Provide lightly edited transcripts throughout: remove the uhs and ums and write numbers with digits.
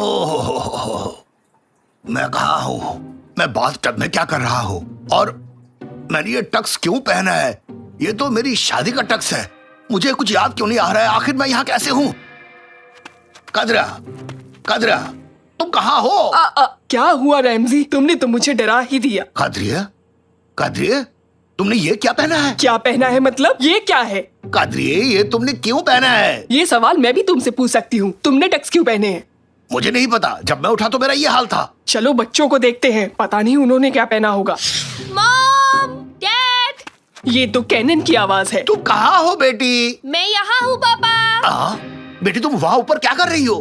ओह, मैं कहाँ हूँ? मैं बाथटब में क्या कर रहा हूँ? और मैंने ये टक्स क्यों पहना है? ये तो मेरी शादी का टक्स है। मुझे कुछ याद क्यों नहीं आ रहा है? आखिर मैं यहाँ कैसे हूँ? कदरा, कदरा, तुम कहाँ हो? क्या हुआ रैमजी? तुमने तो मुझे डरा ही दिया। कदरिया, कदरिया, तुमने ये क्या पहना है? क्या पहना है मतलब? ये क्या है? कदरिया, ये तुमने क्यों पहना है? ये सवाल मैं भी तुमसे पूछ सकती हूँ। तुमने टक्स क्यों पहने हैं? मुझे नहीं पता। जब मैं उठा तो मेरा ये हाल था। चलो बच्चों को देखते हैं, पता नहीं उन्होंने क्या पहना होगा। मॉम, डैड, ये तो कैनन की आवाज है। तुम कहाँ हो बेटी? मैं यहाँ हूँ पापा। बेटी तुम वहाँ ऊपर क्या कर रही हो?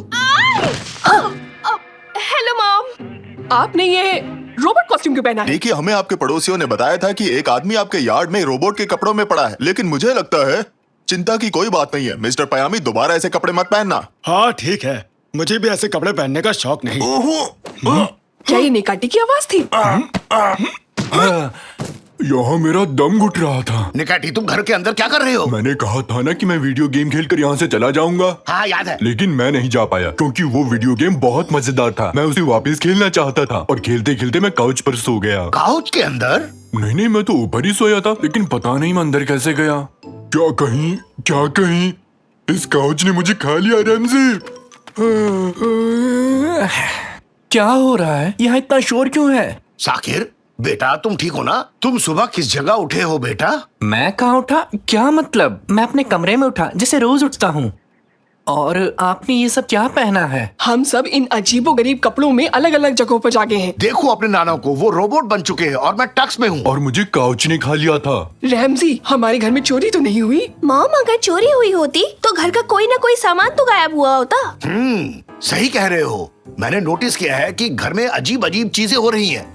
Hello mom. आपने ये रोबोट कॉस्ट्यूम क्यों पहना है? देखिए, हमें आपके पड़ोसियों ने बताया था कि एक आदमी आपके यार्ड में रोबोट के कपड़ों में पड़ा है, लेकिन मुझे लगता है चिंता की कोई बात नहीं है। मिस्टर पयामी, दोबारा ऐसे कपड़े मत पहनना। हाँ ठीक है, मुझे भी ऐसे कपड़े पहनने का शौक नहीं। क्या ये निकाटी की आवाज थी? यहाँ मेरा दम घुट रहा था। निकाटी, तुम घर के अंदर क्या कर रहे हो? मैंने कहा था ना कि मैं वीडियो गेम खेलकर यहाँ से चला जाऊंगा। हाँ याद है। लेकिन मैं नहीं जा पाया क्योंकि वो वीडियो गेम बहुत मजेदार था। मैं उसे वापस खेलना चाहता था और खेलते खेलते मैं काउच पर सो गया। काउच के अंदर? नहीं, मैं तो ऊपर ही सोया था, लेकिन पता नहीं मैं अंदर कैसे गया। क्या कहीं इस काउच ने मुझे खा लिया? रैमजी, क्या हो रहा है? यहाँ इतना शोर क्यों है? साकिर बेटा, तुम ठीक हो ना? तुम सुबह किस जगह उठे हो बेटा? मैं कहाँ उठा? क्या मतलब? मैं अपने कमरे में उठा, जैसे रोज उठता हूँ। और आपने ये सब क्या पहना है? हम सब इन अजीबोगरीब कपड़ों में अलग अलग जगहों पर जागे हैं। देखो अपने नाना को, वो रोबोट बन चुके हैं और मैं टक्स में हूँ। और मुझे काउच ने खा लिया था। रैमजी, हमारे घर में चोरी तो नहीं हुई? मॉम, अगर चोरी हुई होती तो घर का कोई ना कोई सामान तो गायब हुआ होता। सही कह रहे हो। मैंने नोटिस किया है कि घर में अजीब अजीब चीजें हो रही हैं।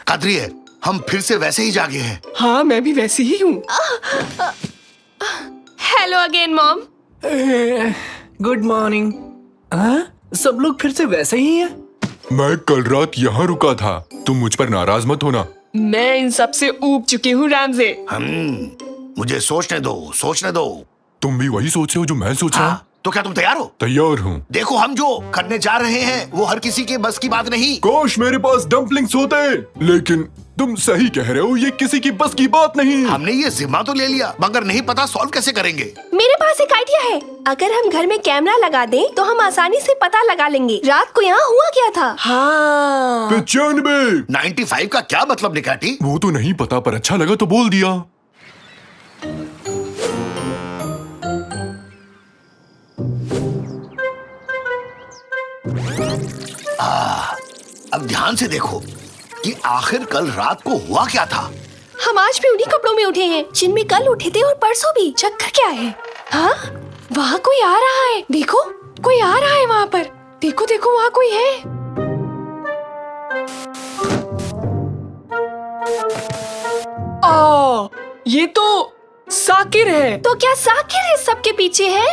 कदरिया, हम फिर से वैसे ही जागे हैं। हाँ, मैं भी वैसी ही हूँ। Hello again mom. Good morning. सब लोग फिर से वैसे ही हैं? मैं कल रात यहाँ रुका था। तुम मुझ पर नाराज मत होना। मैं इन सब से ऊब चुकी हूँ रैमजी। मुझे सोचने दो। तुम भी वही सोच रहे हो जो मैं सोच रहा हूँ? तो क्या तुम तैयार हो? तैयार हूँ। देखो, हम जो करने जा रहे हैं वो हर किसी के बस की बात नहीं। काश मेरे पास डम्पलिंग्स होते, लेकिन तुम सही कह रहे हो, ये किसी की बस की बात नहीं। हमने ये जिम्मा तो ले लिया, मगर नहीं पता सॉल्व कैसे करेंगे। मेरे पास एक आइडिया है। अगर हम घर में कैमरा लगा दें तो हम आसानी से पता लगा लेंगे रात को यहाँ हुआ क्या था। हाँ। 95। 95 का क्या मतलब निकाटी? वो तो नहीं पता, पर अच्छा लगा तो बोल दिया। अब ध्यान से देखो कि आखिर कल रात को हुआ क्या था। हम आज भी उन्हीं कपड़ों में उठे हैं जिनमें कल उठे थे और परसों भी। चक्कर क्या है? हाँ, वहाँ कोई आ रहा है। देखो, कोई आ रहा है वहाँ पर। देखो देखो, वहाँ कोई है। ये तो साकिर है। तो क्या साकिर इस सबके पीछे है?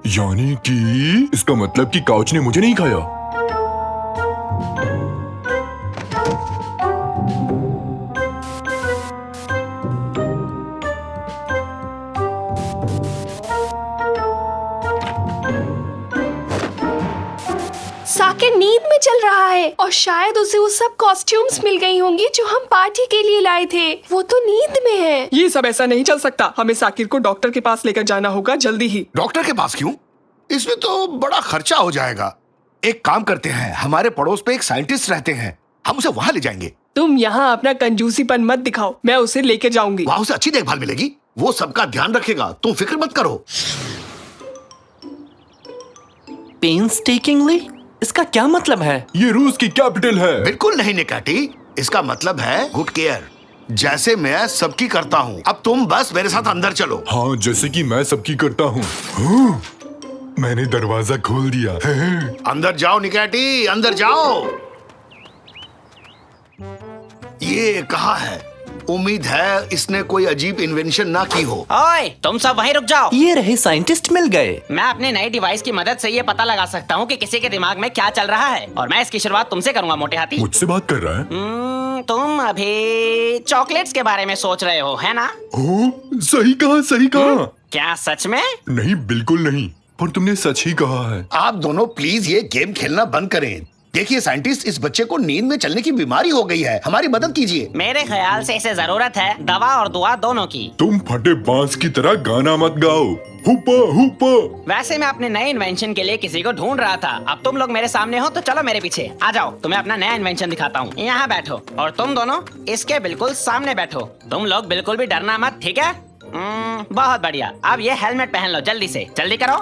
यानी कि इसका मतलब कि काउच ने मुझे नहीं खाया। साकिर नींद में चल रहा है और शायद उसे वो सब कॉस्ट्यूम्स मिल गई होंगी जो हम पार्टी के लिए लाए थे। वो तो नींद में है। ये सब ऐसा नहीं चल सकता। हमें साकिर को डॉक्टर के पास लेकर जाना होगा जल्दी ही। डॉक्टर के पास क्यों? इसमें तो बड़ा खर्चा हो जाएगा। एक काम करते हैं, हमारे पड़ोस पे एक साइंटिस्ट रहते हैं, हम उसे वहाँ ले जाएंगे। तुम यहाँ अपना कंजूसीपन मत दिखाओ, मैं उसे लेके जाऊंगी। वहाँ उसे अच्छी देखभाल मिलेगी, वो सबका ध्यान रखेगा, तुम फिक्र मत करो। पेन्सटेकिंगली? इसका क्या मतलब है? ये रूस की कैपिटल है। बिल्कुल नहीं निकाटी, इसका मतलब है गुड केयर, जैसे मैं सबकी करता हूँ। अब तुम बस मेरे साथ अंदर चलो। हाँ, जैसे कि मैं सबकी करता हूँ। मैंने दरवाजा खोल दिया। अंदर जाओ निकाटी, अंदर जाओ। ये कहाँ है? उम्मीद है इसने कोई अजीब इन्वेंशन ना की हो। ओए, तुम सब वहीं रुक जाओ। ये रहे साइंटिस्ट मिल गए। मैं अपने नए डिवाइस की मदद से ये पता लगा सकता हूँ कि किसी के दिमाग में क्या चल रहा है, और मैं इसकी शुरुआत तुमसे करूंगा मोटे हाथी। मुझसे बात कर रहा है? तुम अभी चॉकलेट्स के बारे में सोच रहे हो, है ना? ओ, सही कहा। क्या सच में? नहीं, बिल्कुल नहीं, पर तुमने सच ही कहा है। आप दोनों प्लीज ये गेम खेलना बंद करें। देखिए साइंटिस्ट, इस बच्चे को नींद में चलने की बीमारी हो गई है, हमारी मदद कीजिए। मेरे ख्याल से इसे जरूरत है दवा और दुआ दोनों की। तुम फटे बांस की तरह गाना मत गाओ। हुप्पा हुप्पा। वैसे मैं अपने नए इन्वेंशन के लिए किसी को ढूंढ रहा था। अब तुम लोग मेरे सामने हो तो चलो मेरे पीछे आ जाओ, तुम्हें अपना नया इन्वेंशन दिखाता हूँ। यहाँ बैठो और तुम दोनों इसके बिल्कुल सामने बैठो। तुम लोग बिल्कुल भी डरना मत, ठीक है? बहुत बढ़िया। अब ये हेलमेट पहन लो, जल्दी से, जल्दी करो।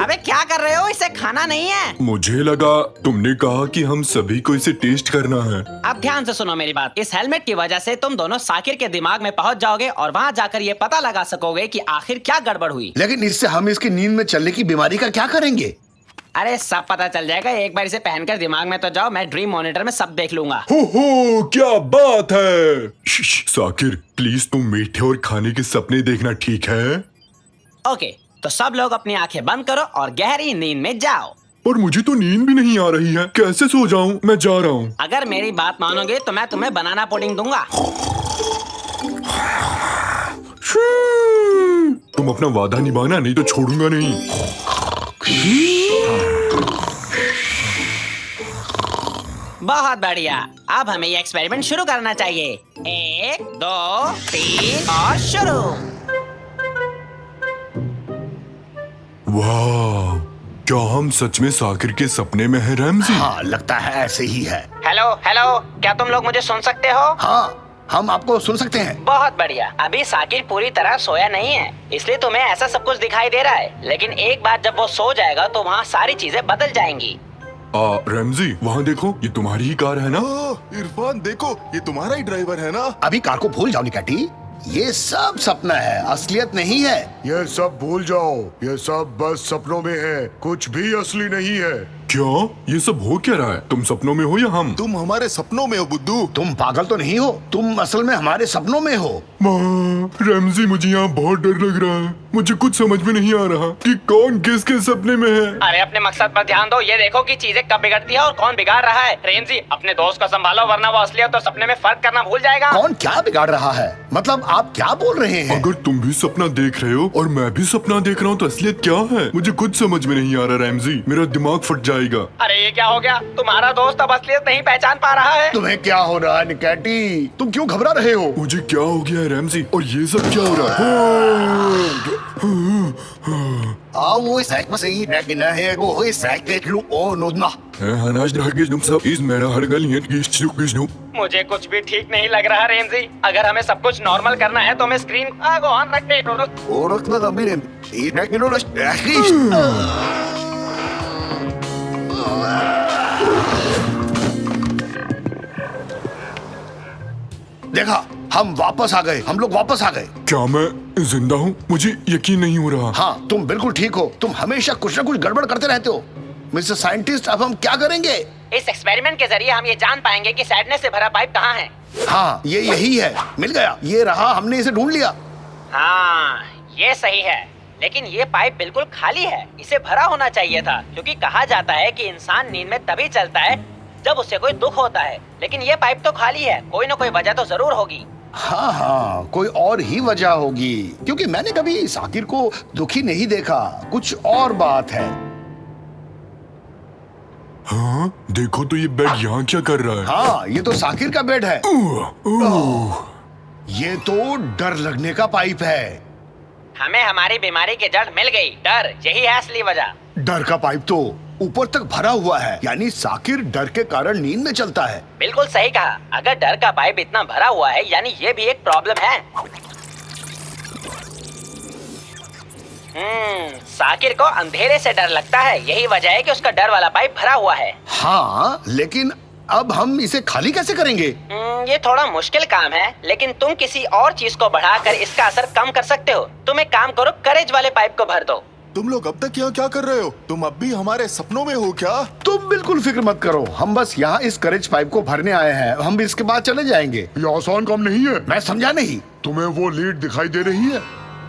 अबे क्या कर रहे हो? इसे खाना नहीं है। मुझे लगा तुमने कहा कि हम सभी को इसे टेस्ट करना है। अब ध्यान से सुनो मेरी बात। इस हेलमेट की वजह से तुम दोनों साकिर के दिमाग में पहुंच जाओगे और वहां जाकर ये पता लगा सकोगे कि आखिर क्या गड़बड़ हुई। लेकिन इससे हम इसकी नींद में चलने की बीमारी का क्या करेंगे? अरे सब पता चल जाएगा। एक बार इसे पहनकर दिमाग में तो जाओ, मैं ड्रीम मॉनिटर में सब देख लूंगा। हो क्या बात है। साकिर प्लीज तुम मीठे और खाने के सपने देखना, ठीक है? ओके, तो सब लोग अपनी आंखें बंद करो और गहरी नींद में जाओ। पर मुझे तो नींद भी नहीं आ रही है, कैसे सो जाऊं? मैं जा रहा हूँ। अगर मेरी बात मानोगे तो मैं तुम्हें बनाना पुडिंग दूंगा। तुम अपना वादा निभाना, नहीं तो छोड़ूंगा नहीं। बहुत बढ़िया। अब हमें ये एक्सपेरिमेंट शुरू करना चाहिए। 1 2 3 और शुरू। वाह, क्या हम सच में साकिर के सपने में हैं रैमजी? हाँ, लगता है ऐसे ही है। हेलो हेलो, क्या तुम लोग मुझे सुन सकते हो? हाँ, हम आपको सुन सकते हैं। बहुत बढ़िया। अभी साकिर पूरी तरह सोया नहीं है, इसलिए तुम्हें ऐसा सब कुछ दिखाई दे रहा है। लेकिन एक बार जब वो सो जाएगा तो वहाँ सारी चीजें बदल जाएंगी। रैमजी, वहाँ देखो, ये तुम्हारी ही कार है ना? इरफान देखो, ये तुम्हारा ही ड्राइवर है ना? अभी कार को भूल जाओ निकैटी, ये सब सपना है, असलियत नहीं है। ये सब भूल जाओ, ये सब बस सपनों में है, कुछ भी असली नहीं है। क्या ये सब हो क्या रहा है? तुम सपनों में हो या हम? तुम हमारे सपनों में हो बुद्धू। तुम पागल तो नहीं हो, तुम असल में हमारे सपनों में हो। माँ, रैमजी मुझे यहाँ बहुत डर लग रहा है। मुझे कुछ समझ में नहीं आ रहा कि कौन किसके सपने में है। अरे अपने मकसद पर ध्यान दो। ये देखो कि चीजें कब बिगड़ती है और कौन बिगाड़ रहा है। रेंजी, अपने दोस्त को संभालो वरना वो असलियत और सपने में फर्क करना भूल जाएगा। कौन क्या बिगाड़ रहा है? मतलब आप क्या बोल रहे हैं? अगर तुम भी सपना देख रहे हो और मैं भी सपना देख रहा हूँ तो असलियत क्या है? मुझे कुछ समझ में नहीं आ रहा रैमजी, मेरा दिमाग फट जाएगा। अरे ये क्या हो गया? तुम्हारा दोस्त अब असलियत नहीं पहचान पा रहा है। तुम्हें क्या हो रहा है निकैटी? तुम क्यों घबरा रहे हो? मुझे क्या हो गया है रैमजी, और ये सब क्या हो रहा है? मुझे कुछ भी ठीक नहीं लग रहा रेंजी। अगर हमें सब कुछ नॉर्मल करना है तो हमें स्क्रीन को ऑन रखते। देखा, हम वापस आ गए, हम लोग वापस आ गए। क्या मैं जिंदा हूँ? मुझे यकीन नहीं हो रहा। हाँ, तुम बिल्कुल ठीक हो। तुम हमेशा कुछ न कुछ गड़बड़ करते रहते हो। मिस्टर साइंटिस्ट, अब हम क्या करेंगे? इस एक्सपेरिमेंट के जरिए हम ये जान पाएंगे कि सैडनेस से भरा पाइप कहाँ है। हाँ, ये यही है। मिल गया, ये रहा, हमने इसे ढूंढ लिया। हाँ, ये सही है। लेकिन ये पाइप बिल्कुल खाली है। इसे भरा होना चाहिए था, क्योंकि कहा जाता है कि इंसान नींद में तभी चलता है जब उसे कोई दुख होता है। लेकिन ये पाइप तो खाली है, कोई ना कोई वजह तो जरूर होगी। हाँ हाँ, कोई और ही वजह होगी, क्योंकि मैंने कभी साकिर को दुखी नहीं देखा। कुछ और बात है। हाँ, देखो तो ये बेड यहाँ क्या कर रहा है? हाँ, ये तो साकिर का बेड है। ये तो डर लगने का पाइप है। हमें हमारी बीमारी की जड़ मिल गई, डर। यही है असली वजह। डर का पाइप तो ऊपर तक भरा हुआ है, यानी साकिर डर के कारण नींद में चलता है। बिल्कुल सही कहा। अगर डर का पाइप इतना भरा हुआ है, यानी ये भी एक प्रॉब्लम है। साकिर को अंधेरे से डर लगता है, यही वजह है कि उसका डर वाला पाइप भरा हुआ है। हाँ, लेकिन अब हम इसे खाली कैसे करेंगे? ये थोड़ा मुश्किल काम है, लेकिन तुम किसी और चीज को बढ़ाकर इसका असर कम कर सकते हो। तुम एक काम करो, करेज वाले पाइप को भर दो। तुम लोग अब तक यहाँ क्या कर रहे हो? तुम अब भी हमारे सपनों में हो क्या? तुम बिल्कुल फिक्र मत करो, हम बस यहाँ इस करेज पाइप को भरने आए हैं। हम इसके बाद चले जाएंगे। ये आसान काम नहीं है। मैं समझा नहीं। तुम्हें वो लीड दिखाई दे रही है?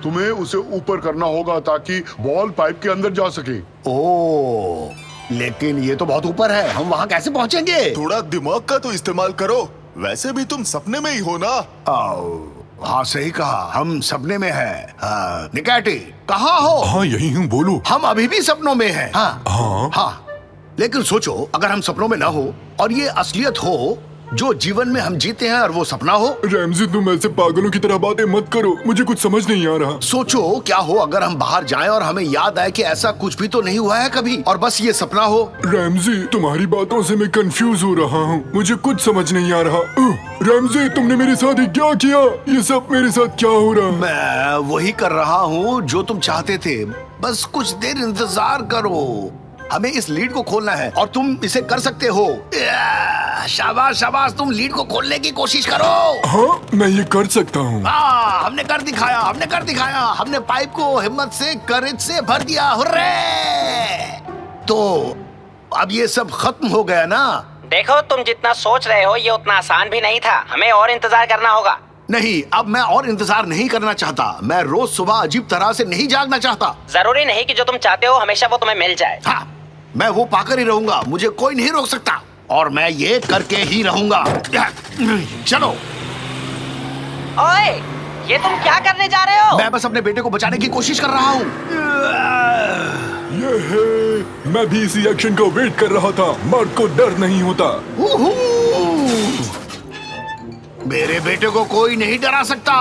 तुम्हें उसे ऊपर करना होगा ताकि बॉल पाइप के अंदर जा सके। ओह, लेकिन ये तो बहुत ऊपर है, हम वहाँ कैसे पहुँचेंगे? थोड़ा दिमाग का तो इस्तेमाल करो। वैसे भी तुम सपने में ही हो ना। हाँ सही कहा, हम सपने में हैं। निकैटी कहाँ हो? हाँ यही हूँ, बोलो। हम अभी भी सपनों में हैं। हाँ हाँ हाँ, लेकिन सोचो अगर हम सपनों में ना हो और ये असलियत हो, जो जीवन में हम जीते हैं और वो सपना हो। रैमजी तुम ऐसे पागलों की तरह बातें मत करो, मुझे कुछ समझ नहीं आ रहा। सोचो क्या हो अगर हम बाहर जाएं और हमें याद आए कि ऐसा कुछ भी तो नहीं हुआ है कभी और बस ये सपना हो। रैमजी तुम्हारी बातों से मैं कंफ्यूज हो रहा हूँ, मुझे कुछ समझ नहीं आ रहा। रैमजी तुमने मेरे साथ ही क्या किया? ये सब मेरे साथ क्या हो रहा है? मैं वही कर रहा हूँ जो तुम चाहते थे, बस कुछ देर इंतजार करो। हमें इस लीड को खोलना है और तुम इसे कर सकते हो। शाबाश शाबाश, तुम लीड को खोलने की कोशिश करो। हाँ मैं ये कर सकता हूँ। हमने कर दिखाया, हमने कर दिखाया। हमने पाइप को हिम्मत से, करेज से भर दिया। हुर्रे! तो अब ये सब खत्म हो गया ना? देखो तुम जितना सोच रहे हो ये उतना आसान भी नहीं था, हमें और इंतजार करना होगा। नहीं, अब मैं और इंतजार नहीं करना चाहता। मैं रोज सुबह अजीब तरह से नहीं जागना चाहता। जरूरी नहीं कि जो तुम चाहते हो हमेशा वो तुम्हें मिल जाए। हाँ, मैं वो पाकर ही रहूंगा, मुझे कोई नहीं रोक सकता और मैं ये करके ही रहूंगा। चलो। ओए, ये तुम क्या करने जा रहे हो? मैं बस अपने बेटे को बचाने की कोशिश कर रहा हूँ। ये है, मैं भी इसी एक्शन का वेट कर रहा था। मर्द को डर नहीं होता। मेरे बेटे को कोई नहीं डरा सकता।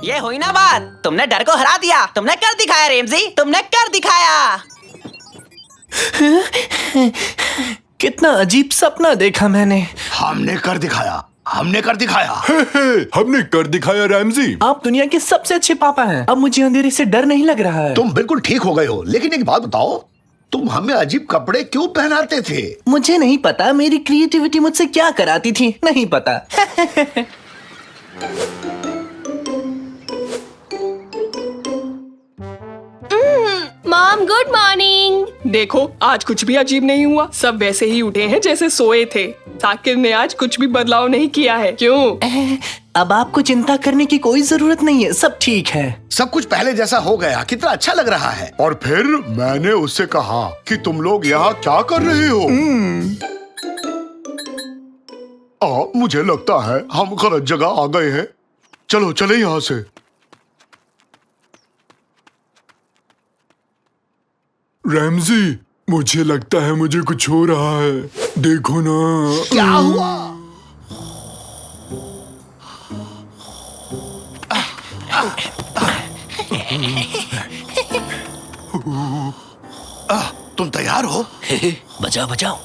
ये हुई ना बात, तुमने डर को हरा दिया, तुमने कर दिखाया रेमजी, तुमने कर दिखाया। कितना अजीब सपना देखा मैंने। हमने कर दिखाया, हमने कर दिखाया। हमने कर दिखाया रैमजी। आप दुनिया के सबसे अच्छे पापा हैं। अब मुझे अंधेरे से डर नहीं लग रहा है। तुम बिल्कुल ठीक हो गए हो, लेकिन एक बात बताओ, तुम हमें अजीब कपड़े क्यों पहनाते थे? मुझे नहीं पता, मेरी क्रिएटिविटी मुझसे क्या कराती थी, नहीं पता। Mom good morning. देखो आज कुछ भी अजीब नहीं हुआ, सब वैसे ही उठे हैं जैसे सोए थे। साकिर ने आज कुछ भी बदलाव नहीं किया है। क्यों? अब आपको चिंता करने की कोई जरूरत नहीं है, सब ठीक है। सब कुछ पहले जैसा हो गया, कितना अच्छा लग रहा है। और फिर मैंने उससे कहा कि तुम लोग यहाँ क्या कर रहे हो? मुझे लगता है हम गलत जगह आ गए हैं। चलो चले यहाँ से। रैमजी मुझे लगता है मुझे कुछ हो रहा है, देखो ना। क्या हुआ? तुम तैयार हो? बचाओ बचाओ।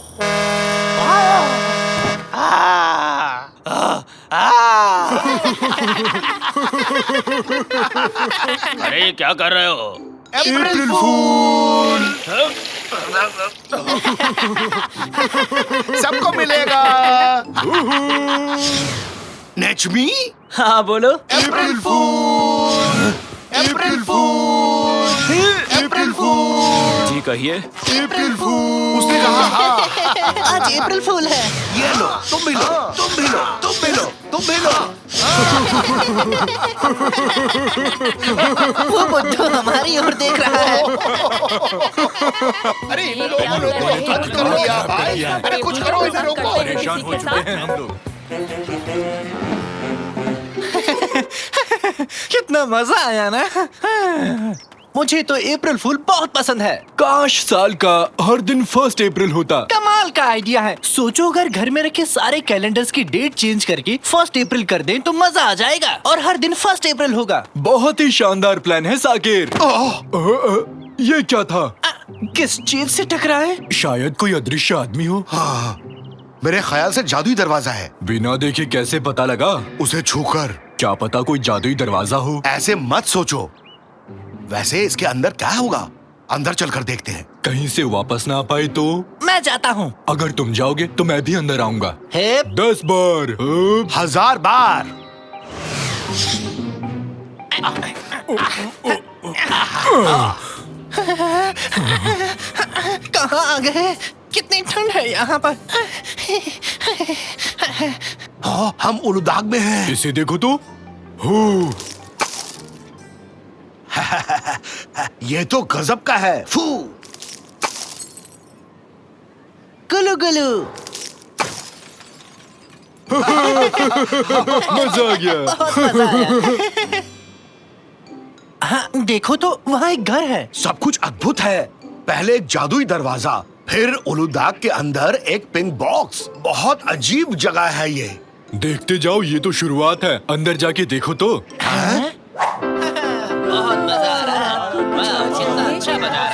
अरे क्या कर रहे हो? अप्रैल फूल। सबको मिलेगा। नेचमी? हाँ बोलो। अप्रैल फूल, अप्रैल फूल, अप्रैल फूल। जी कहिए। अप्रैल फूल। उसने कहा हाँ। आज अप्रैल फूल है। ये लो, तुम भी लो, तुम भी लो, तुम भी लो, तुम भी लो। वो बुड्ढू हमारी ओर देख रहा है। अरे इन लोगों ने तो हद कर दिया भाई। अरे कुछ करो इन लोगों को। परेशान हो चुके हैं हम लोग। कितना मजा आया ना। मुझे तो अप्रैल फूल बहुत पसंद है। काश साल का हर दिन 1 अप्रैल होता। कमाल का आइडिया है। सोचो अगर घर में रखे सारे कैलेंडर्स की डेट चेंज करके 1 अप्रैल कर दें तो मजा आ जाएगा और हर दिन 1 अप्रैल होगा। बहुत ही शानदार प्लान है साकिर। ये क्या था? किस चीज से टकराए? शायद कोई अदृश्य आदमी हो। हाँ, मेरे ख्याल से जादुई दरवाजा है। बिना देखे कैसे पता लगा? उसे छूकर। क्या पता कोई जादुई दरवाजा हो। ऐसे मत सोचो। वैसे इसके अंदर क्या होगा? अंदर चलकर देखते हैं। कहीं से वापस ना आ पाए तो? मैं जाता हूँ। अगर तुम जाओगे तो मैं भी अंदर आऊंगा। 10 बार। 1000 बार। कहाँ आ गए? कितनी ठंड है यहाँ पर। हाँ, हम उलुदाग में हैं। इसे देखो तो। हो ये तो गजब का है। फू। गुलू गुलू। मजा आ गया। हाँ, देखो तो वहाँ एक घर है। सब कुछ अद्भुत है। पहले एक जादुई दरवाजा, फिर उलूदाग के अंदर एक पिंक बॉक्स। बहुत अजीब जगह है ये। देखते जाओ, ये तो शुरुआत है। अंदर जाके देखो तो। बहुत मजा आ रहा है। वाह, कितना अच्छा बजा रहा है।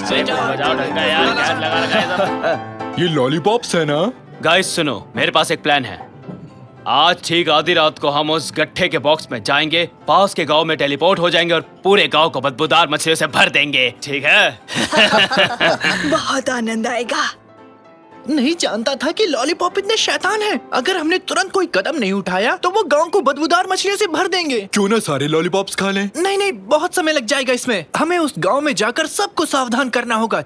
बजाओ ढंग का यार, क्या लगा रखा है सब। ये लॉलीपॉप्स है ना? गाइस सुनो, मेरे पास एक प्लान है। आज ठीक आधी रात को हम उस गट्ठे के बॉक्स में जाएंगे, पास के गांव में टेलीपोर्ट हो जाएंगे और पूरे गांव को बदबूदार मछलियों से भर देंगे। ठीक है? बहुत आनंद आएगा। नहीं जानता था कि लॉलीपॉप इतने शैतान हैं। अगर हमने तुरंत कोई कदम नहीं उठाया तो वो गांव को बदबूदार मछलियों से भर देंगे। क्यों ना सारे लॉलीपॉप्स खा लें? नहीं नहीं, बहुत समय लग जाएगा इसमें। हमें उस गांव में जाकर सबको सावधान करना होगा।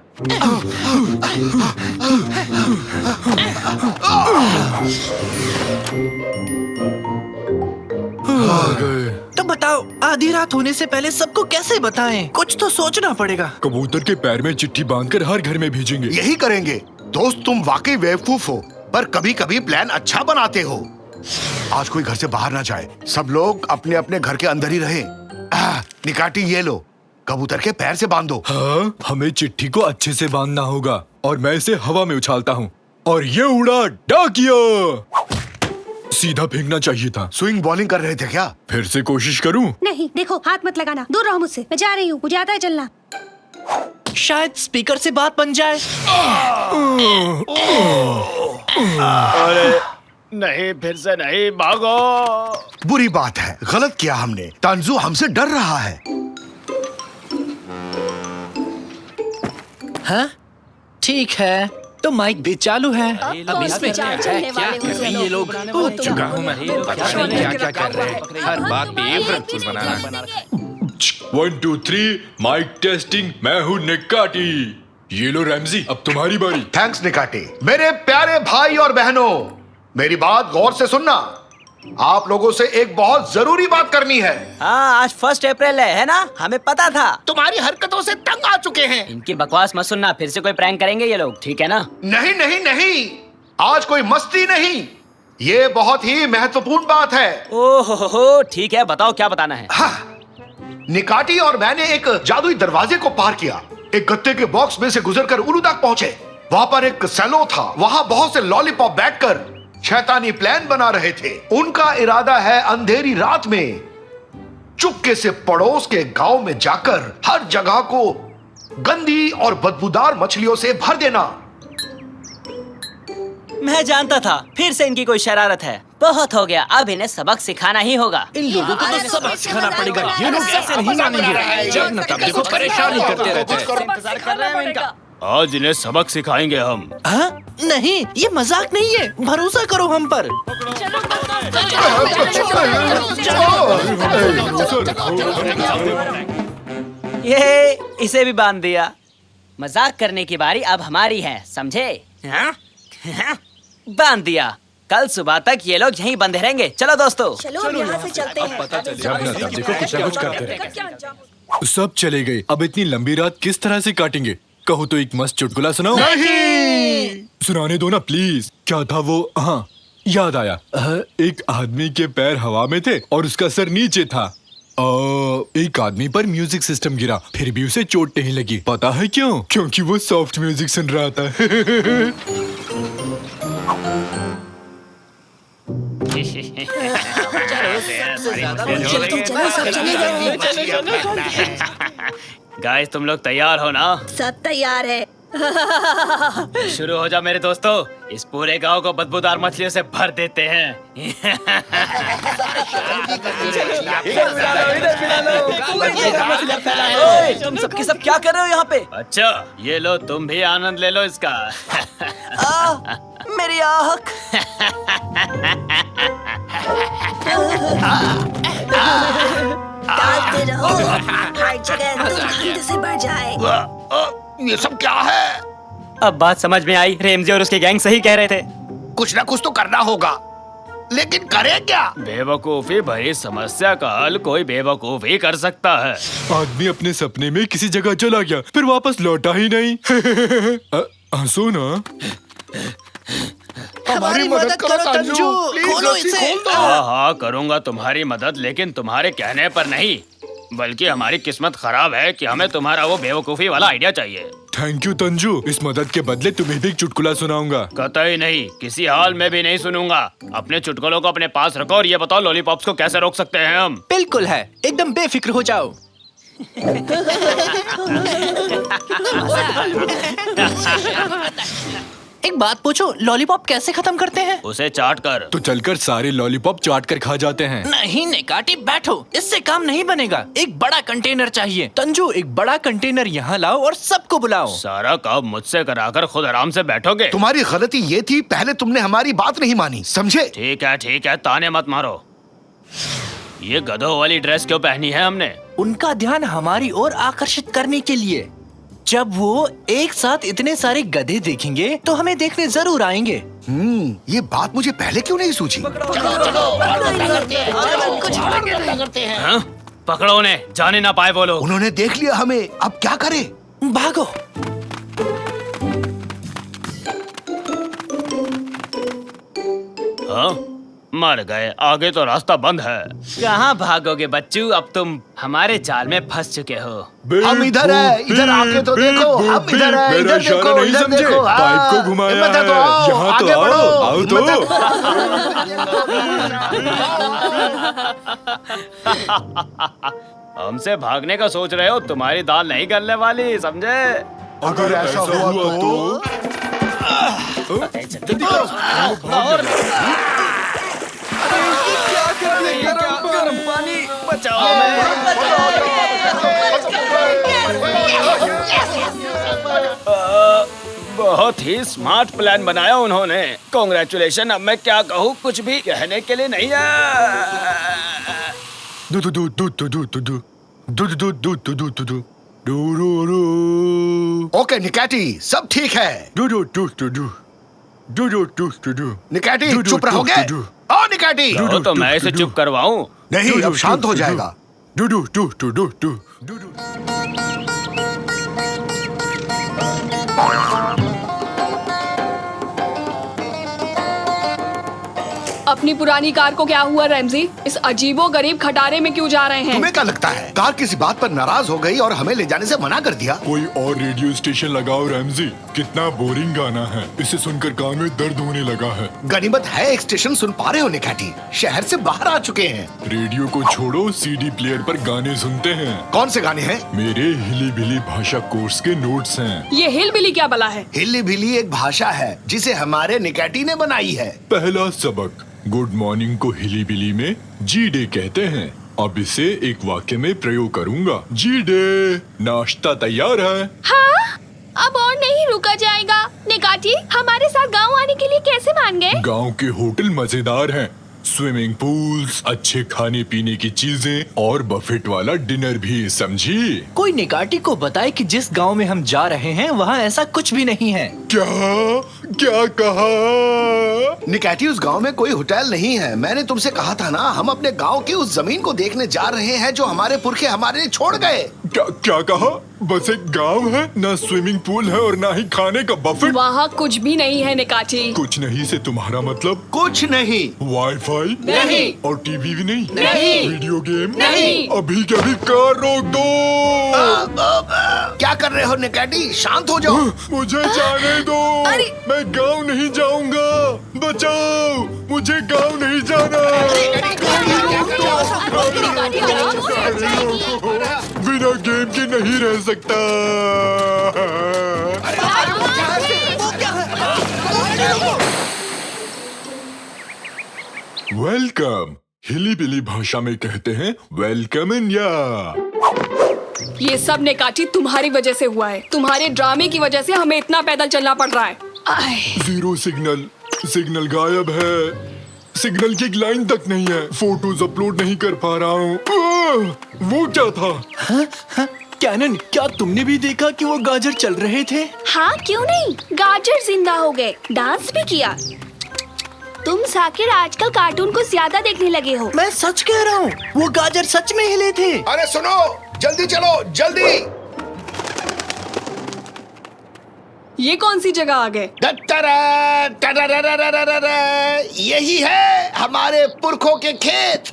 तो बताओ, आधी रात होने से पहले सबको कैसे बताएं? कुछ तो सोचना पड़ेगा। कबूतर के पैर में चिट्ठी बांधकर हर घर में भेजेंगे। यही करेंगे। दोस्त, तुम वाकई बेवकूफ हो, पर कभी कभी प्लान अच्छा बनाते हो। आज कोई घर से बाहर ना जाए, सब लोग अपने अपने घर के अंदर ही रहे। निकाटी, ये लो, कबूतर के पैर से बांधो। हाँ, हमें चिट्ठी को अच्छे से बांधना होगा और मैं इसे हवा में उछालता हूँ और ये उड़ा डाकिया। सीधा फेंकना चाहिए था। स्विंग बॉलिंग कर रहे थे क्या? फिर से कोशिश करूँ? नहीं, देखो, हाथ मत लगाना, दूर रहो मुझसे। मैं जा रही हूँ, मुझे आता है चलना। शायद स्पीकर से बात बन जाए। अरे नहीं, फिर से नहीं, भागो। बुरी बात है, गलत किया हमने। तांजू हमसे डर रहा है। हाँ, ठीक है, तो माइक भी चालू है। अब इसमें क्या चलने वाले हो ये लोग कूद चुका हूँ मैं। पता नहीं क्या कर रहे हैं। हर बात पे एवरेज बनाना। 1 2 3 माइक टेस्टिंग। मैं हूँ निकाटी। ये लो रैमजी, अब तुम्हारी बारी। थैंक्स निकाटी। मेरे प्यारे भाई और बहनों, मेरी बात गौर से सुनना। आप लोगों से एक बहुत जरूरी बात करनी है। हाँ, आज 1 अप्रैल है ना? हमें पता था। तुम्हारी हरकतों से तंग आ चुके हैं। इनकी बकवास मत सुनना, फिर से कोई प्रैंक करेंगे ये लोग, ठीक है ना? नहीं नहीं नहीं, आज कोई मस्ती नहीं, ये बहुत ही महत्वपूर्ण बात है। ओहो, ठीक है, बताओ क्या बताना है। हाँ, निकाटी और मैंने एक जादुई दरवाजे को पार किया। एक गत्ते के बॉक्स में से गुजरकर उलूदाग पहुंचे। वहां पर एक सैलो था। वहां बहुत से लॉलीपॉप बैठकर शैतानी प्लान बना रहे थे। उनका इरादा है अंधेरी रात में चुपके से पड़ोस के गांव में जाकर हर जगह को गंदी और बदबूदार मछलियों से भर देना। मैं जानता था, फिर से इनकी कोई शरारत है। बहुत हो गया, अब इन्हें सबक सिखाना ही होगा। इन लोगों को तो सबक सिखाना पड़ेगा। ये लोग कैसे नहीं मानेंगे? जब न तब देखो परेशानी करते रहते हैं। इंतजार कर रहे हैं इनका। आज इन्हें सबक सिखाएंगे हम। हाँ? नहीं, ये मजाक नहीं है। भरोसा करो हम पर। ये इसे भी बांध दिया। मजाक करने की बारी अब हमारी है, समझे? हाँ? बांध दिया। कल सुबह तक ये लोग यहीं बंधे रहेंगे। चलो दोस्तों, चलो हम यहाँ से चलते हैं। जब न तब देखो कुछ ना कुछ करते रहे। सब चले गए। अब इतनी लंबी रात किस तरह से काटेंगे? कहो तो एक मस्त चुटकुला सुनाओ। नहीं, सुनाने दो ना प्लीज। क्या था वो? हाँ, याद आया। एक आदमी के पैर हवा में थे और उसका सर नीचे था। एक आदमी पर म्यूजिक सिस्टम गिरा, फिर भी उसे चोट नहीं लगी। पता है क्यों? क्योंकि वो सॉफ्ट म्यूजिक सुन रहा था। गाइस, तुम लोग तैयार हो ना? सब तैयार है। शुरू हो जा मेरे दोस्तों। इस पूरे गांव को बदबूदार मछलियों से भर देते हैं। तुम सबके सब क्या कर रहे हो यहाँ पे? अच्छा, ये लो, तुम भी आनंद ले लो इसका। मेरी आँख। डालते रहो, हर जगह दुर्गंध से भर जाए। ये सब क्या है? अब बात समझ में आई। रेमजी और उसके गैंग सही कह रहे थे। कुछ ना कुछ तो करना होगा, लेकिन करें क्या? बेवकूफी भरी समस्या का हल कोई बेवकूफ ही कर सकता है। आदमी अपने सपने में किसी जगह चला गया, फिर वापस लौटा ही नहीं। हंसो ना। हमारी मदद करो तंजू, खोलो इसे। हाँ हाँ करूँगा तुम्हारी मदद, लेकिन तुम्हारे कहने पर नहीं, बल्कि हमारी किस्मत खराब है कि हमें तुम्हारा वो बेवकूफी वाला आइडिया चाहिए। थैंक यू तंजू, इस मदद के बदले तुम्हें भी एक चुटकुला सुनाऊंगा। कतई नहीं, किसी हाल में भी नहीं सुनूंगा। अपने चुटकुलों को अपने पास रखो और ये बताओ लॉलीपॉप्स को कैसे रोक सकते हैं हम। बिल्कुल है, एकदम बेफिक्र हो जाओ। एक बात पूछो, लॉलीपॉप कैसे खत्म करते हैं? उसे चाट कर। तो चलकर सारे लॉलीपॉप चाट कर खा जाते हैं। नहीं निकाटी, बैठो, इससे काम नहीं बनेगा। एक बड़ा कंटेनर चाहिए। तंजू, एक बड़ा कंटेनर यहाँ लाओ और सबको बुलाओ। सारा काम मुझसे कराकर खुद आराम से बैठोगे। तुम्हारी गलती ये थी, पहले तुमने हमारी बात नहीं मानी, समझे? ठीक है, ताने मत मारो। ये गधों वाली ड्रेस क्यों पहनी है हमने? उनका ध्यान हमारी ओर आकर्षित करने के लिए। जब वो एक साथ इतने सारे गधे देखेंगे तो हमें देखने जरूर आएंगे। ये बात मुझे पहले क्यों नहीं सूझी? हाँ? पकड़ो उन्हें, जाने ना पाए वो लोग। उन्होंने देख लिया हमें, अब क्या करें? भागो। हाँ? मर गए, आगे तो रास्ता बंद है। कहाँ भागोगे बच्चू, अब तुम हमारे जाल में फंस चुके हो। हम इधर है, इधर आके तो देखो, हम इधर है, इधर देखो, इधर देखो। पाइप को घुमाया हिम्मत है तो है। आओ, यहाँ तो आगे आओ, बढ़ो। आओ तो। हमसे भागने का सोच रहे हो, तुम्हारी दाल नहीं गलने वाली, समझे? अगर ऐसा हुआ तो बहुत ही स्मार्ट प्लान बनाया उन्होंने। कांग्रेचुलेशन। अब मैं क्या कहूँ, कुछ भी कहने के लिए नहीं है। ओके निकाटी, सब ठीक है। निकाटी चुप रहोगे? ओ निकाटी। तो मैं इसे चुप करवाऊं? नहीं, अब शांत हो जाएगा। अपनी पुरानी कार को क्या हुआ रैमजी? इस अजीबो गरीब खटारे में क्यों जा रहे हैं? तुम्हें क्या लगता है कार किसी बात पर नाराज हो गई और हमें ले जाने से मना कर दिया? कोई और रेडियो स्टेशन लगाओ रैमजी, कितना बोरिंग गाना है, इसे सुनकर कान में दर्द होने लगा है। गनीमत है एक स्टेशन सुन पा रहे हो निकाटी, शहर से बाहर आ चुके हैं। रेडियो को छोड़ो, सीडी प्लेयर पर गाने सुनते हैं। कौन से गाने हैं? मेरे हिली भिली भाषा कोर्स के नोट्स हैं। ये हिल बिली क्या बला है? हिली भिली एक भाषा है जिसे हमारे निकाटी ने बनाई है। पहला सबक, गुड मॉर्निंग को हिली बिली में जी डे कहते हैं। अब इसे एक वाक्य में प्रयोग करूंगा। जी डे, नाश्ता तैयार है? हाँ, अब और नहीं रुका जाएगा। निकाटी हमारे साथ गांव आने के लिए कैसे मान गए? गांव के होटल मजेदार हैं, स्विमिंग पूल्स, अच्छे खाने पीने की चीजें और बफेट वाला डिनर भी, समझी? कोई निकाटी को बताए कि जिस गांव में हम जा रहे हैं वहाँ ऐसा कुछ भी नहीं है। क्या कहा? निकाटी, उस गांव में कोई होटल नहीं है। मैंने तुमसे कहा था ना, हम अपने गांव की उस जमीन को देखने जा रहे हैं जो हमारे पुरखे हमारे लिए छोड़ गए। क्या कहा? बस एक गांव है, ना स्विमिंग पूल है और ना ही खाने का बफेट। वहाँ कुछ भी नहीं है निकाटी। कुछ नहीं से तुम्हारा मतलब? कुछ नहीं। वाईफाई नहीं। और टीवी भी नहीं? नहीं। वीडियो गेम नहीं। अभी के अभी कार रोक दो। क्या कर रहे हो निकाटी? शांत हो जाओ। मुझे जाने दो, मैं गांव नहीं जाऊंगा। बचाओ, मुझे गांव नहीं जाना। बिना गेम के नहीं रह सकता। वेलकम, हिली बिली भाषा में कहते हैं वेलकम इंडिया। ये सब निकाटी तुम्हारी वजह से हुआ है। तुम्हारे ड्रामे की वजह से हमें इतना पैदल चलना पड़ रहा है। जीरो सिग्नल गायब है। सिग्नल की एक लाइन तक नहीं है। फोटोज अपलोड नहीं कर पा रहा हूँ। वो क्या था? कैनन, क्या तुमने भी देखा कि वो गाजर चल रहे थे? हाँ, क्यों नहीं, गाजर जिंदा हो गए, डांस भी किया। तुम साकिर आजकल कार्टून को ज्यादा देखने लगे हो। मैं सच कह रहा हूँ, वो गाजर सच में हिले थे। अरे सुनो, जल्दी चलो, जल्दी। ये कौन सी जगह आ गए? यही है हमारे पुरखों के खेत।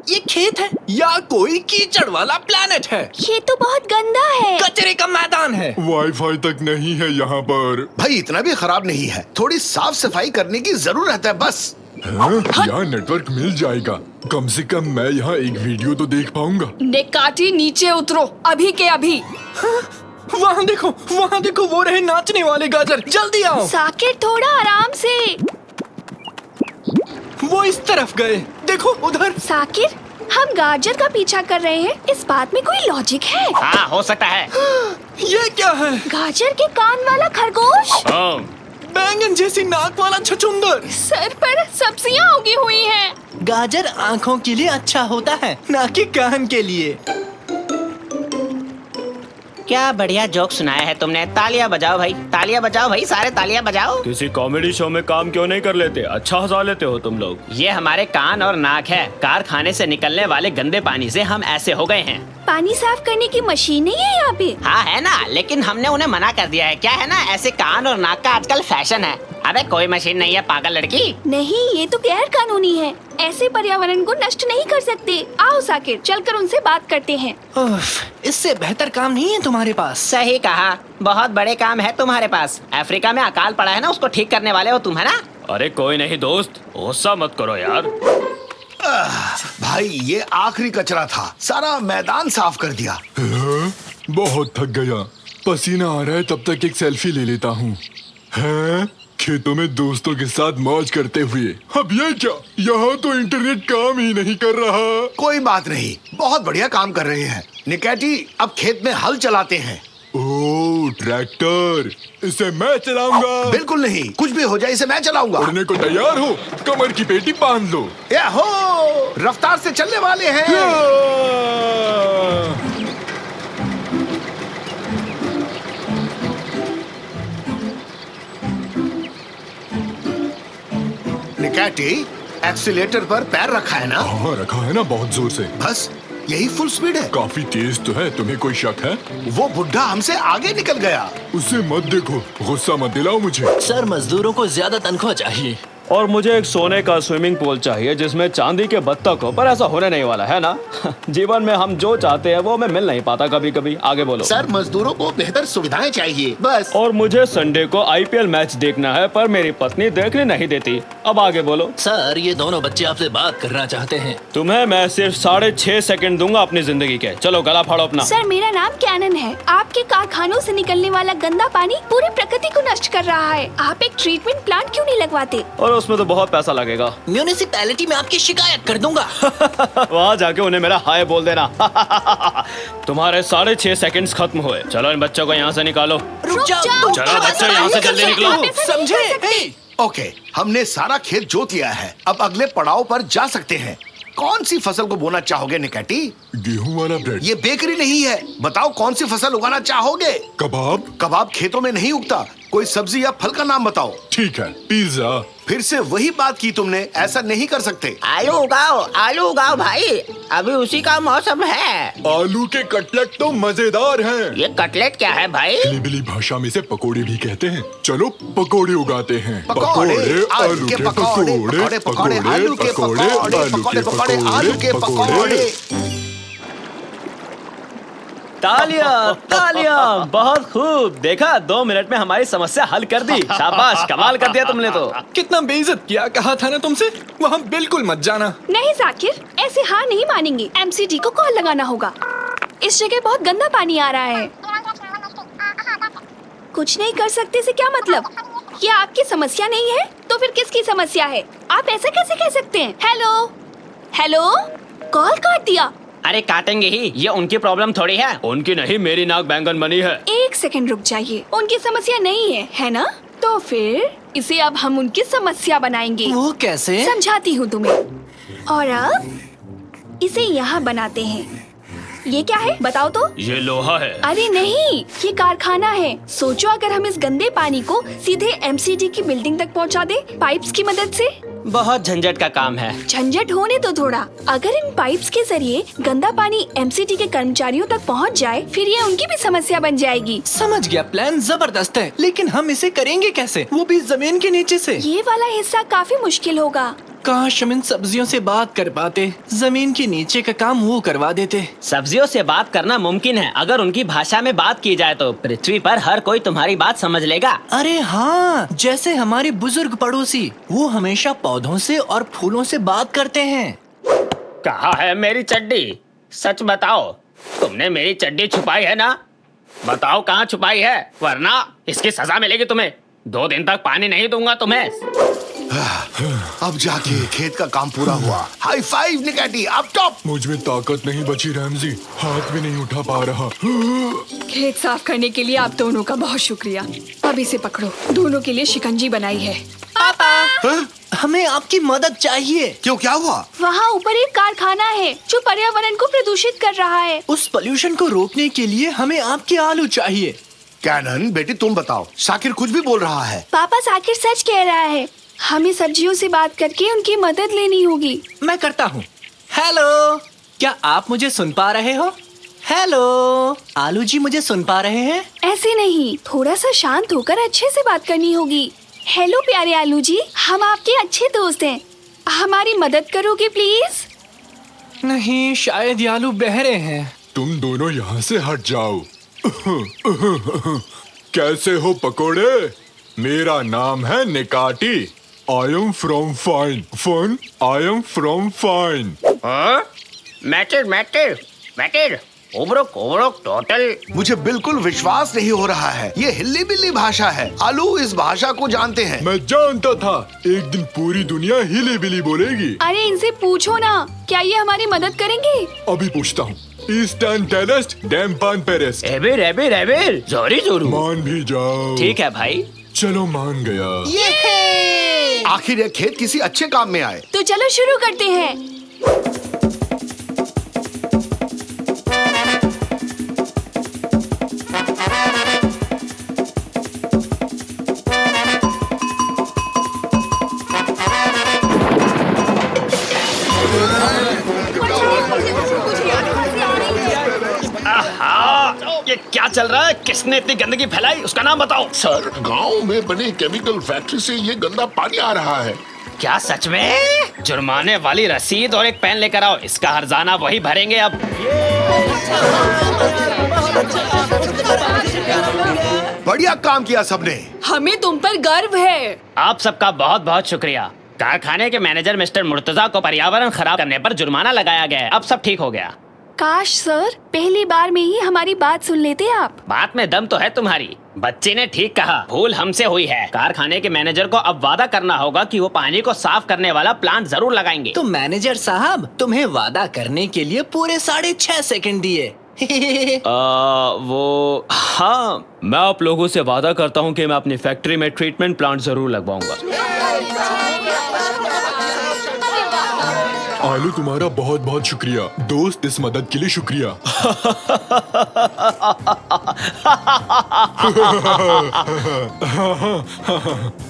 ये खेत है या कोई कीचड़ वाला प्लेनेट है? ये तो बहुत गंदा है। कचरे का मैदान है। वाईफाई तक नहीं है यहाँ पर। भाई इतना भी खराब नहीं है, थोड़ी साफ सफाई करने की जरूरत है बस। यहाँ नेटवर्क मिल जाएगा। कम से कम मैं यहाँ एक वीडियो तो देख पाऊंगा। नेकाटी नीचे उतरो अभी के अभी। वहाँ देखो वो रहे नाचने वाले गाजर। जल्दी आओ। साकिर थोड़ा आराम से। वो इस तरफ गए, देखो उधर। साकिर, हम गाजर का पीछा कर रहे हैं, इस बात में कोई लॉजिक है? हाँ हो सकता है। ये क्या है? गाजर के कान वाला खरगोश, बैंगन जैसी नाक वाला छछूंदर, सर पर सब्जियां उगी हुई हैं। गाजर आँखों के लिए अच्छा होता है, ना कि कान के लिए। क्या बढ़िया जोक सुनाया है तुमने। तालियां बजाओ भाई, तालियां बजाओ भाई, सारे तालियां बजाओ। किसी कॉमेडी शो में काम क्यों नहीं कर लेते? अच्छा हंसा लेते हो तुम लोग। ये हमारे कान और नाक है। कारखाने से निकलने वाले गंदे पानी से हम ऐसे हो गए हैं। पानी साफ करने की मशीन नहीं है यहाँ पे? हाँ है ना, लेकिन हमने उन्हें मना कर दिया है। क्या है ना, ऐसे कान और नाक का आजकल फैशन है। अबे कोई मशीन नहीं है पागल लड़की। नहीं, ये तो गैर कानूनी है। ऐसे पर्यावरण को नष्ट नहीं कर सकते। आओ साकिर, चलकर उनसे बात करते हैं। इससे बेहतर काम नहीं है तुम्हारे पास? सही कहा, बहुत बड़े काम है तुम्हारे पास। अफ्रीका में अकाल पड़ा है ना, उसको ठीक करने वाले हो तुम, है ना? अरे कोई नहीं दोस्त, गुस्सा मत करो यार। भाई ये आखिरी कचरा था, सारा मैदान साफ कर दिया। बहुत थक गया, पसीना आ रहा है, तब तक एक सेल्फी ले लेता हूँ। खेतों में दोस्तों के साथ मौज करते हुए। अब ये क्या, यहाँ तो इंटरनेट काम ही नहीं कर रहा। कोई बात नहीं, बहुत बढ़िया काम कर रहे हैं। निकैटी अब खेत में हल चलाते हैं। ओह ट्रैक्टर, इसे मैं चलाऊंगा। बिल्कुल नहीं, कुछ भी हो जाए इसे मैं चलाऊंगा। उड़ने को तैयार हो? कमर की पेटी बांध लो। याहो, रफ्तार से चलने वाले हैं। निकैटी, एक्सीलेटर पर पैर रखा है ना? हाँ रखा है ना, बहुत जोर से। बस यही फुल स्पीड है। काफी तेज तो है, तुम्हें कोई शक है? वो बुढ़ा हमसे आगे निकल गया। उसे मत देखो, गुस्सा मत दिलाओ मुझे। सर, मजदूरों को ज्यादा तनख्वाह चाहिए। और मुझे एक सोने का स्विमिंग पूल चाहिए जिसमें चांदी के बत्तख हो, पर ऐसा होने नहीं वाला है ना। जीवन में हम जो चाहते हैं वो हमें मिल नहीं पाता कभी कभी। आगे बोलो। सर, मजदूरों को बेहतर सुविधाएं चाहिए बस। और मुझे संडे को IPL मैच देखना है, पर मेरी पत्नी देखने नहीं देती। अब आगे बोलो। सर, ये दोनों बच्चे आपसे बात करना चाहते हैं। तुम्हें मैं सिर्फ 6.5 सेकंड दूंगा अपनी जिंदगी के। चलो गला फाड़ो अपना। सर, मेरा नाम कैनन है। आपके कारखानों से निकलने वाला गंदा पानी पूरी प्रकृति को नष्ट कर रहा है। आप एक ट्रीटमेंट प्लांट क्यों नहीं लगवाते? और उसमें तो बहुत पैसा लगेगा। म्यूनिसिपैलिटी में आपकी शिकायत कर दूंगा। वहाँ जाके उन्हें मेरा हाय बोल देना। तुम्हारे 6.5 सेकंड्स खत्म हुए। चलो इन बच्चों को यहाँ से निकालो। रुक जाओ। चलो बच्चों, यहाँ से जल्दी निकलो। समझे? ओके, हमने सारा खेत जोत लिया है। अब अगले पड़ाव पर जा सकते हैं। कौन सी फसल को बोना चाहोगे निकैटी? गेहूं वाला ब्रेड। ये बेकरी नहीं है। बताओ कौन सी फसल उगाना चाहोगे? कबाब। कबाब खेतों में नहीं उगता। कोई सब्जी या फल का नाम बताओ। ठीक है, पिज्जा। फिर से वही बात की तुमने, ऐसा नहीं कर सकते। आलू उगाओ भाई, अभी उसी का मौसम है। आलू के कटलेट तो मजेदार हैं। ये कटलेट क्या है भाई? हिलीबिली भाषा में से पकोड़े भी कहते हैं। चलो पकोड़े उगाते हैं। पकोड़े, आलू के पकोड़े, पकोड़े पकोड़े, आलू के पकोड़े, पकोड़े पकोड़े, आलू के पकोड़े। तालियां, बहुत खूब। देखा, 2 मिनट में हमारी समस्या हल कर दी। शाबाश, कमाल कर दिया तुमने तो। कितना बेइज्जत किया। कहा था ना तुमसे, वहाँ बिल्कुल मत जाना। नहीं साकिर, ऐसे हार नहीं मानेंगे। MCD को कॉल लगाना होगा। इस जगह बहुत गंदा पानी आ रहा है। कुछ नहीं कर सकते से क्या मतलब? ये आपकी समस्या नहीं है तो फिर किसकी समस्या है? आप ऐसा कैसे कह सकते हैं? हेलो, कॉल काट दिया। अरे काटेंगे ही, ये उनकी प्रॉब्लम थोड़ी है। उनकी नहीं, मेरी नाक बैंगन बनी है। 1 सेकंड रुक जाइए। उनकी समस्या नहीं है ना? तो फिर इसे अब हम उनकी समस्या बनाएंगे। वो कैसे? समझाती हूँ तुम्हें। और अब इसे यहाँ बनाते हैं। ये क्या है बताओ तो? ये लोहा है। अरे नहीं, ये कारखाना है। सोचो अगर हम इस गंदे पानी को सीधे MCD की बिल्डिंग तक पहुँचा दे पाइप्स की मदद से, बहुत झंझट का काम है। झंझट होने तो थोड़ा, अगर इन पाइप्स के जरिए गंदा पानी एमसीटी के कर्मचारियों तक पहुंच जाए, फिर ये उनकी भी समस्या बन जाएगी। समझ गया, प्लान जबरदस्त है, लेकिन हम इसे करेंगे कैसे, वो भी जमीन के नीचे से? ये वाला हिस्सा काफी मुश्किल होगा। काश हम इन सब्जियों से बात कर पाते, जमीन के नीचे का काम वो करवा देते। सब्जियों से बात करना मुमकिन है, अगर उनकी भाषा में बात की जाए तो पृथ्वी पर हर कोई तुम्हारी बात समझ लेगा। अरे हाँ, जैसे हमारे बुजुर्ग पड़ोसी, वो हमेशा पौधों से और फूलों से बात करते हैं। कहाँ है मेरी चड्डी? सच बताओ, तुमने मेरी चड्डी छुपाई है ना? बताओ कहाँ छुपाई है, वरना इसकी सजा मिलेगी तुम्हें। 2 दिन तक पानी नहीं दूंगा तुम्हें। अब जाके खेत का काम पूरा हुआ। हाई फाइव निकैटी, अब टॉप। मुझ में ताकत नहीं बची रैमजी, हाथ भी नहीं उठा पा रहा। खेत साफ करने के लिए आप दोनों का बहुत शुक्रिया। अब इसे पकड़ो, दोनों के लिए शिकंजी बनाई है। पापा, हमें आपकी मदद चाहिए। क्यों, क्या हुआ? वहाँ ऊपर एक कारखाना है जो पर्यावरण को प्रदूषित कर रहा है। उस पोल्यूशन को रोकने के लिए हमें आपके आलू चाहिए। कैनन बेटी तुम बताओ, शाकिर कुछ भी बोल रहा है। पापा, साकिर सच कह रहा है। हमें सब्जियों से बात करके उनकी मदद लेनी होगी। मैं करता हूँ। हेलो, क्या आप मुझे सुन पा रहे हो? हेलो, आलू जी मुझे सुन पा रहे हैं? ऐसे नहीं, थोड़ा सा शांत होकर अच्छे से बात करनी होगी। हेलो प्यारे आलू जी, हम आपके अच्छे दोस्त हैं, हमारी मदद करोगे प्लीज? नहीं, शायद ये आलू बहरे हैं। तुम दोनों यहाँ से हट जाओ। कैसे हो पकोड़े? मेरा नाम है निकाटी। I am from fine. Fun? I am from fine. Matter ओब्रोक टोटल। मुझे बिल्कुल विश्वास नहीं हो रहा है, ये हिल्ली बिल्ली भाषा है। आलू इस भाषा को जानते हैं। मैं जानता था एक दिन पूरी दुनिया हिली बिली बोलेगी। अरे इनसे पूछो ना, क्या ये हमारी मदद करेंगे? अभी पूछता हूँ। ईस्टर्न टेरेस्ट डैम्पान पेरेस्ट। एबिर जोरी जोरू। मान भी जाओ। ठीक है भाई, चलो मान गया। आखिर ये खेत किसी अच्छे काम में आए। तो चलो शुरू करते हैं। ये क्या चल रहा है? किसने इतनी गंदगी फैलाई, उसका नाम बताओ। सर, गांव में बनी केमिकल फैक्ट्री से ये गंदा पानी आ रहा है। क्या सच में? जुर्माने वाली रसीद और एक पेन लेकर आओ, इसका हर्जाना वही भरेंगे अब। बढ़िया काम किया सबने। हमें तुम पर गर्व है। आप सबका बहुत बहुत शुक्रिया। कारखाने के मैनेजर मिस्टर मुर्तजा को पर्यावरण खराब करने पर जुर्माना लगाया गया है। अब सब ठीक हो गया। काश सर, पहली बार में ही हमारी बात सुन लेते आप। बात में दम तो है तुम्हारी। बच्ची ने ठीक कहा, भूल हमसे हुई है। कारखाने के मैनेजर को अब वादा करना होगा कि वो पानी को साफ करने वाला प्लांट जरूर लगाएंगे। तो मैनेजर साहब, तुम्हें वादा करने के लिए पूरे 6.5 सेकंड दिए। वो हाँ, मैं आप लोगों से वादा करता हूँ कि मैं अपनी फैक्ट्री में ट्रीटमेंट प्लांट जरूर लगवाऊंगा। आलू, तुम्हारा बहुत बहुत शुक्रिया दोस्त, इस मदद के लिए शुक्रिया।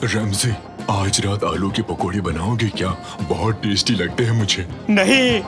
रमजी, आज रात आलू की पकौड़ी बनाओगे क्या? बहुत टेस्टी लगते हैं मुझे। नहीं,